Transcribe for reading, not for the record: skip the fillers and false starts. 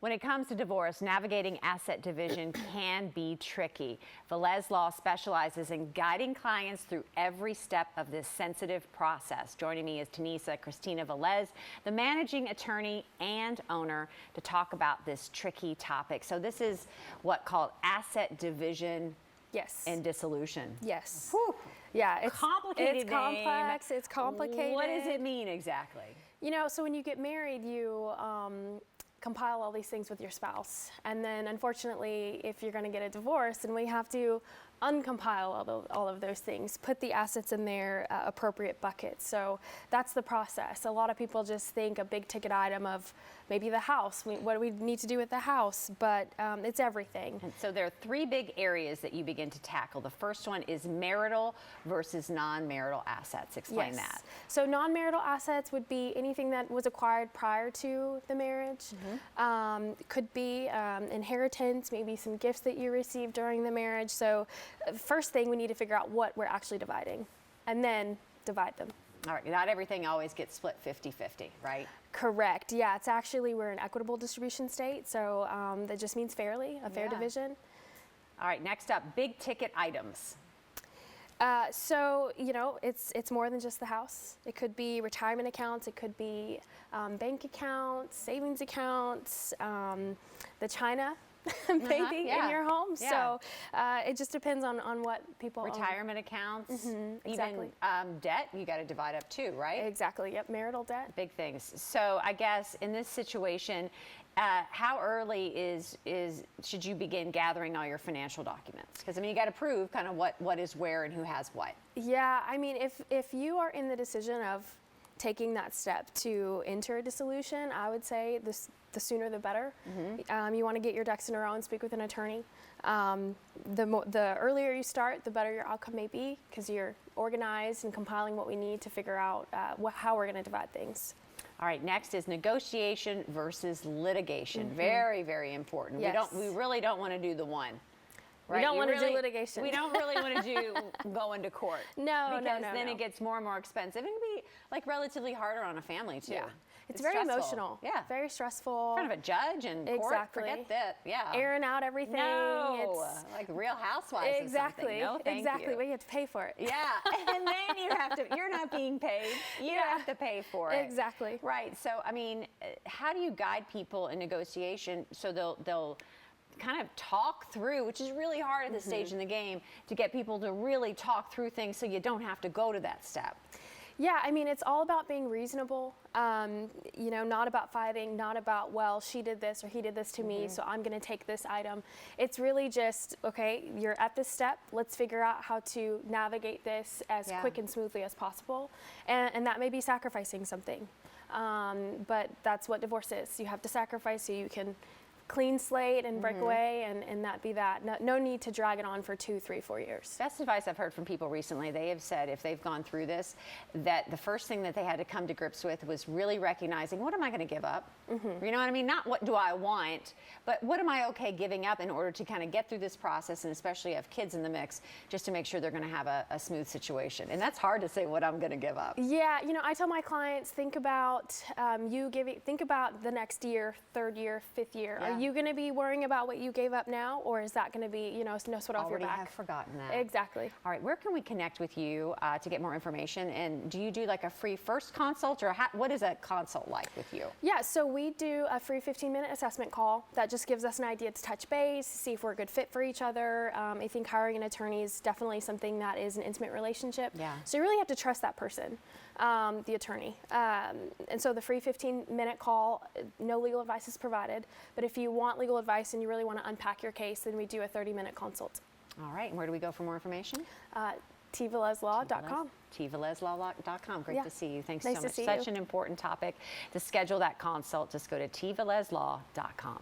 When it comes to divorce, navigating asset division can be tricky. Velez Law specializes in guiding clients through every step of this sensitive process. Joining me is Christina Velez, the managing attorney and owner, to talk about this tricky topic. So this is what called asset division. Yes. And dissolution. Yes. Whew. Yeah, it's complicated. It's complex. It's complicated. What does it mean exactly? You know, so when you get married, you compile all these things with your spouse, and then unfortunately, if you're going to get a divorce, then we have to uncompile all of those things, put the assets in their appropriate buckets. So that's the process. A lot of people just think a big ticket item of maybe the house. What do we need to do with the house? But it's everything. And so there are three big areas that you begin to tackle. The first one is marital versus non-marital assets. Explain that. So non-marital assets would be anything that was acquired prior to the marriage. Could be inheritance, maybe some gifts that you received during the marriage. So first thing, we need to figure out what we're actually dividing, and then divide them. All right, not everything always gets split 50-50, right? Correct, yeah, it's actually, we're an equitable distribution state, so that just means fairly, a fair division. All right, next up, big ticket items. So, you know, it's more than just the house. It could be retirement accounts, it could be bank accounts, savings accounts, the china maybe in your home. So it just depends on what people retirement accounts, exactly. Even debt, you got to divide up too, right? Exactly, yep, marital debt. Big things. So I guess in this situation, how early should you begin gathering all your financial documents? Because I mean, you got to prove kind of what is where and who has what. Yeah, I mean, if you are in the decision of taking that step to enter a dissolution, I would say the sooner the better. You want to get your ducks in a row and speak with an attorney. The earlier you start, the better your outcome may be, because you're organized and compiling what we need to figure out how we're going to divide things. All right, next is negotiation versus litigation. Very, very important. Yes. We really don't want to do the one. Right? We don't want to do litigation. We don't really want to do going to court. No, because then it gets more and more expensive. It can be like relatively harder on a family too. Yeah. It's very stressful. Emotional. Yeah. Very stressful. In front of a judge and court. Forget that. Yeah. Airing out everything. No. Like Real Housewives. Exactly. No, thank you. We have to pay for it. Yeah. And then you're not being paid. You have to pay for it. Exactly. Right. So, I mean, how do you guide people in negotiation so they'll kind of talk through, which is really hard at this stage in the game, to get people to really talk through things so you don't have to go to that step? Yeah, I mean, it's all about being reasonable, you know, not about fighting, not about, well, she did this or he did this to me, so I'm going to take this item. It's really just, okay, you're at this step, let's figure out how to navigate this as quick and smoothly as possible. And that may be sacrificing something, but that's what divorce is. You have to sacrifice so you can clean slate and break away, and that be that. No need to drag it on for 2, 3, 4 years. Best advice I've heard from people recently, they have said if they've gone through this, that the first thing that they had to come to grips with was really recognizing, what am I going to give up? You know what I mean? Not what do I want, but what am I okay giving up in order to kind of get through this process, and especially have kids in the mix, just to make sure they're going to have a smooth situation. And that's hard to say what I'm going to give up. Yeah, you know, I tell my clients, think about think about the next year, 3rd year, 5th year. Are you going to be worrying about what you gave up now, or is that going to be, you know, no sweat off your back? Already have forgotten that. Exactly. All right, where can we connect with you to get more information? And do you do like a free first consult, or what is a consult like with you? Yeah, so we do a free 15-minute assessment call that just gives us an idea to touch base, see if we're a good fit for each other. I think hiring an attorney is definitely something that is an intimate relationship. Yeah. So you really have to trust that person, the attorney. And so the free 15-minute call, no legal advice is provided. But if you want legal advice and you really want to unpack your case, then we do a 30-minute consult. All right, and where do we go for more information? tvelezlaw.com. tvelezlaw.com. Great to see you. Thanks nice so much. To see Such you. an important topic. To schedule that consult, just go to tvelezlaw.com.